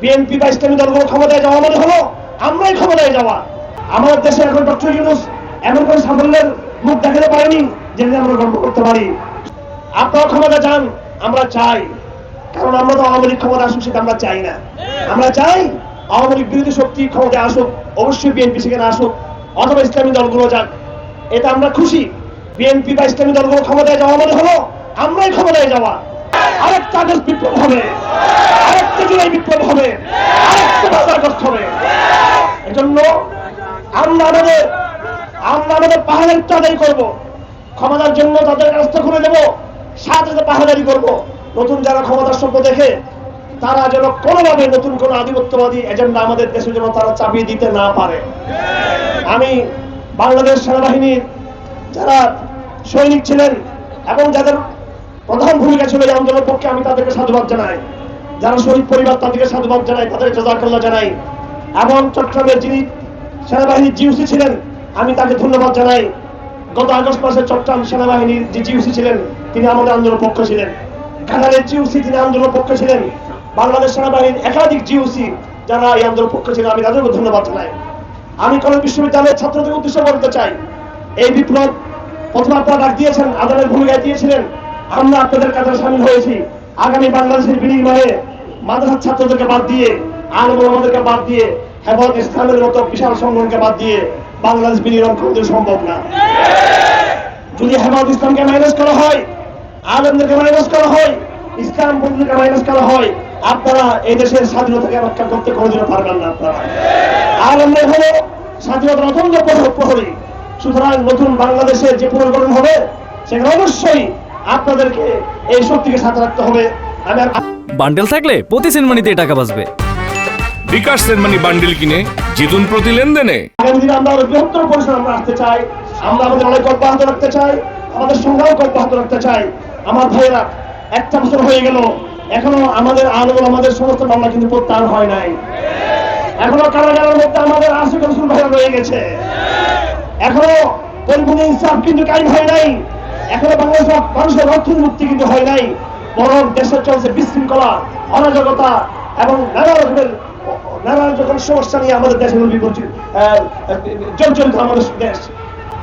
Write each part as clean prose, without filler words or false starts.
BNP বা ইসলামী দলগুলো ক্ষমতায় যাওয়া মানে হলো আমরাই ক্ষমতায় যাওয়া। আমাদের দেশে এখন ডক্টর ইউনূস এমন কোন সাফল্যের মুখ দেখাতে পারেনি যেটা আমরা গর্ব করতে পারি। আপনারা ক্ষমতা চান, আমরা চাই, কারণ আমরা তো আওয়ামী লীগ ক্ষমতা আসুক সেটা আমরা চাই না। আমরা চাই আওয়ামী লীগ বিরোধী শক্তি ক্ষমতায় আসুক, অবশ্যই বিএনপি সেখানে আসুক অথবা ইসলামী দলগুলো যাক, এটা আমরা খুশি। বিএনপি বা ইসলামী দলগুলো ক্ষমতায় যাওয়া মানে হলো আমরাই ক্ষমতায় যাওয়া। আরেকটা আগস্ট বিপ্লব হবে, আরেকটা জুলাই বিপ্লব হবে, আরেকটা 5 আগস্ট হবে। এজন্য আমরা আমাদের পাহাড়ের আদায় করবো, ক্ষমতার জন্য তাদের রাস্তা খুলে দেবো, সাথে সাথে পাহাড়ারি করবো। নতুন যারা ক্ষমতার স্বপ্ন দেখে তারা যেন কোনোভাবে নতুন কোন আধিপত্যবাদী এজেন্ডা আমাদের দেশের জন্য তারা চাপিয়ে দিতে না পারে। আমি বাংলাদেশ সেনাবাহিনীর যারা সৈনিক ছিলেন এবং যাদের প্রধান ভূমিকা ছিল এই আন্দোলনের পক্ষে, আমি তাদেরকে সাধুবাদ জানাই। যারা শহীদ পরিবার তাদেরকে সাধুবাদ জানাই, তাদের জাযাকাল্লাহ জানাই। এবং চট্টগ্রামের যিনি সেনাবাহিনীর জিওসি ছিলেন আমি তাকে ধন্যবাদ জানাই। গত আগস্ট মাসে চট্টগ্রাম সেনাবাহিনীর যে জিওসি ছিলেন তিনি আমাদের আন্দোলনের পক্ষে ছিলেন। কানাডের জিওসি তিনি আন্দোলনের পক্ষে ছিলেন। বাংলাদেশ সেনাবাহিনীর একাধিক জিওসি যারা এই আন্দোলনের পক্ষে ছিলেন আমি তাদেরকে ধন্যবাদ জানাই। আমি কলেজ বিশ্ববিদ্যালয়ের ছাত্রদের উদ্দেশ্যে বলতে চাই, এই বিপ্লব প্রথম আপনারা ডাক দিয়েছেন, আদানের ভূমিকায় দিয়েছিলেন, আমরা আপনাদের কাছে সামিল হয়েছি। আগামী বাংলাদেশের বিনিময়ে মাদ্রাসার ছাত্রদেরকে বাদ দিয়ে, আলেম ওলামাদেরকে বাদ দিয়ে, হেফাজত ইসলামের মতো বিশাল সংগঠনকে বাদ দিয়ে বাংলাদেশ বিনিময় করতে সম্ভব না। যদি হেফাজত ইসলামকে মাইনাস করা হয়, আলেমদেরকে মাইনাস করা হয়, ইসলাম বন্ধুদেরকে মাইনাস করা হয়, আপনারা এই দেশের স্বাধীনতাকে রক্ষা করতে কোনোদিনও পারবেন না। আপনারা আলেমদের হলো স্বাধীনতার অত্যন্ত প্রহরী। সুতরাং নতুন বাংলাদেশের যে পুনর্গঠন হবে সেখানে অবশ্যই আপনাদেরকে এই শক্তিকে সাথে রাখতে হবে। বান্ডেল থাকলে প্রতি সেনমানিতে টাকা বাঁচবে। বিকাশ সেনমানি বান্ডেল কিনে জিতুন প্রতি লেনদেনে। আগামী দিনে আমরা বৃহত্তর পরিসরে আমরা আসতে চাই, আমরা আমাদের অনেক অব্যাহত রাখতে চাই, আমাদের সংগ্রাম অব্যাহত রাখতে চাই। আমার ভাইয়েরা, 1টা বছর হয়ে গেল, এখনো আমাদের আলেম আমাদের সমস্ত মামলা কিন্তু প্রত্যাহার হয় নাই। এখনো কারাগারের মধ্যে আমাদের আশিক রসুল ভাইরা রয়ে গেছে। এখনো পরিপূর্ণ ইনসাফ কিন্তু কায়েম হয় নাই। এখনো বাংলাদেশের মানুষের অর্থনৈতিক মুক্তি কিন্তু হয় নাই। বরং দেশে চলছে বিশৃঙ্খলা, অরাজকতা এবং নানা রকম সমস্যা নিয়ে আমাদের দেশের জর্জরিত আমাদের দেশ।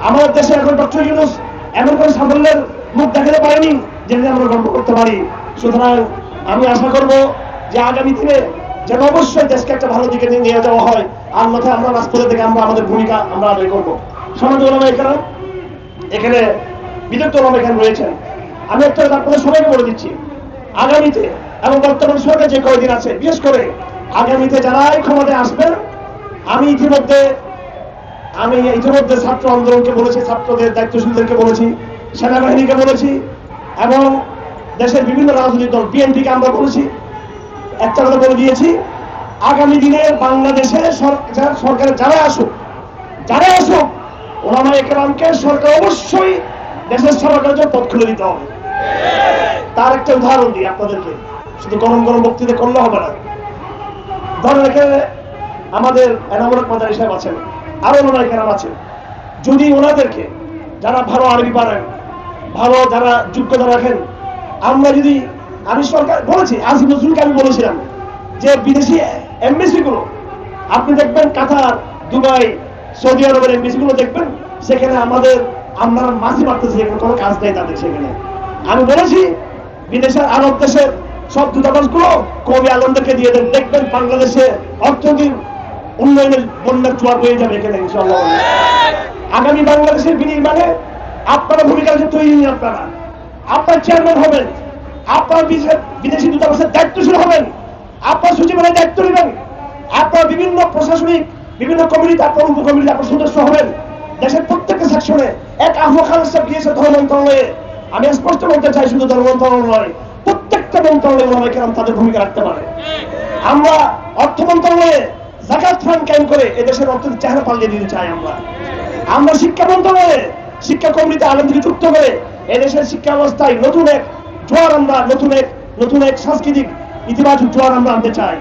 আমাদের দেশে এখন ডক্টর ইউনূস এমন কোন সাফল্যের মুখ দেখাতে পারেনি যেটা আমরা গর্ব করতে পারি। সুতরাং আমি আশা করব যে আগামী দিনে যেন অবশ্যই দেশকে একটা ভালো দিকে নিয়ে যাওয়া হয়, আর মাথায় আমরা রাজপথে থেকে আমরা আমাদের ভূমিকা আমরা আদায় করবো। সমাজ ওলামা একরাম এখানে বিদগ্ধ ওলামা এখানে রয়েছেন। আমি একটা আপনাদের সবাইকে বলে দিচ্ছি, আগামীতে এবং বর্তমান সরকার যে কয়দিন আছে, বিশেষ করে আগামীতে যারাই ক্ষমতায় আসবেন, আমি ইতিমধ্যে ছাত্র আন্দোলনকে বলেছি, ছাত্রদের দায়িত্বশীলদেরকে বলেছি, সেনাবাহিনীকে বলেছি এবং দেশের বিভিন্ন রাজনৈতিক দল বিএনপিকে আমরা বলেছি, একটা কথা বলে দিয়েছি, আগামী দিনে বাংলাদেশে সরকারের যারা আসুক ওলামা একরামকে সরকার অবশ্যই দেশের সরকারের জন্য পথ খুলে দিতে হবে। তার একটা উদাহরণ দিই আপনাদেরকে, শুধু গরম বক্তৃতা করলে হবে না। ধরেন এখানে আমাদের এনামুল মাদানী সাহেব আছেন, আরো ওলামা একরাম আছেন, যদি ওনাদেরকে যারা ভালো আরবি পারেন, ভালো যারা যোগ্যতা রাখেন, আমরা যদি, আমি সরকার বলেছি, আসিফ নজরুলকে আমি বলেছিলাম যে বিদেশি এমবেসি গুলো আপনি দেখবেন, কাতার, দুবাই, সৌদি আরবের এমবেসি গুলো দেখবেন, সেখানে আমরা মাছি মারতেছি, এখানে কোনো কাজ নেই তাদের। সেখানে আমি বলেছি বিদেশের আরব দেশের সব দূতাবাস গুলো কবি আলমদেরকে দিয়ে দেন, দেখবেন বাংলাদেশে অর্থনৈতিক উন্নয়নের বন্যার জোয়ার হয়ে যাবে এখানে ইনশাআল্লাহ। আগামী বাংলাদেশের বিনির্মাণে আপনারা ভূমিকা তৈরি নিন, আপনার চেয়ারম্যান হবেন, আপনার বিদেশি দূতাবাসের দায়িত্বশীল হবেন, আপনার সচিবালয়ের দায়িত্ব নেবেন, আপনার বিভিন্ন প্রশাসনিক বিভিন্ন কমিটিতে আপনার উপকমিটিতে আপনার সদস্য হবেন। দেশের প্রত্যেকটা সেকশনে এক আহমদ খান সাহেব গিয়েছে ধর্ম মন্ত্রণালয়ে। আমি স্পষ্ট বলতে চাই, শুধু ধর্ম মন্ত্রণালয় নয়, প্রত্যেকটা মন্ত্রণালয়ে ওলামা একরাম তাদের ভূমিকা রাখতে পারে। আমরা অর্থ মন্ত্রণালয়ে যাকাত ফান্ড কায়েম করে এদেশের অর্থনীতির চেহারা পাল্টে দিতে চাই। আমরা শিক্ষা মন্ত্রণালয়ে শিক্ষা কমিটিতে আলেমদেরকে যুক্ত করে এদেশের শিক্ষা ব্যবস্থায় নতুন এক জোয়ার, আমরা নতুন এক সাংস্কৃতিক ইতিবাচক জোয়ার আমরা আনতে চাই।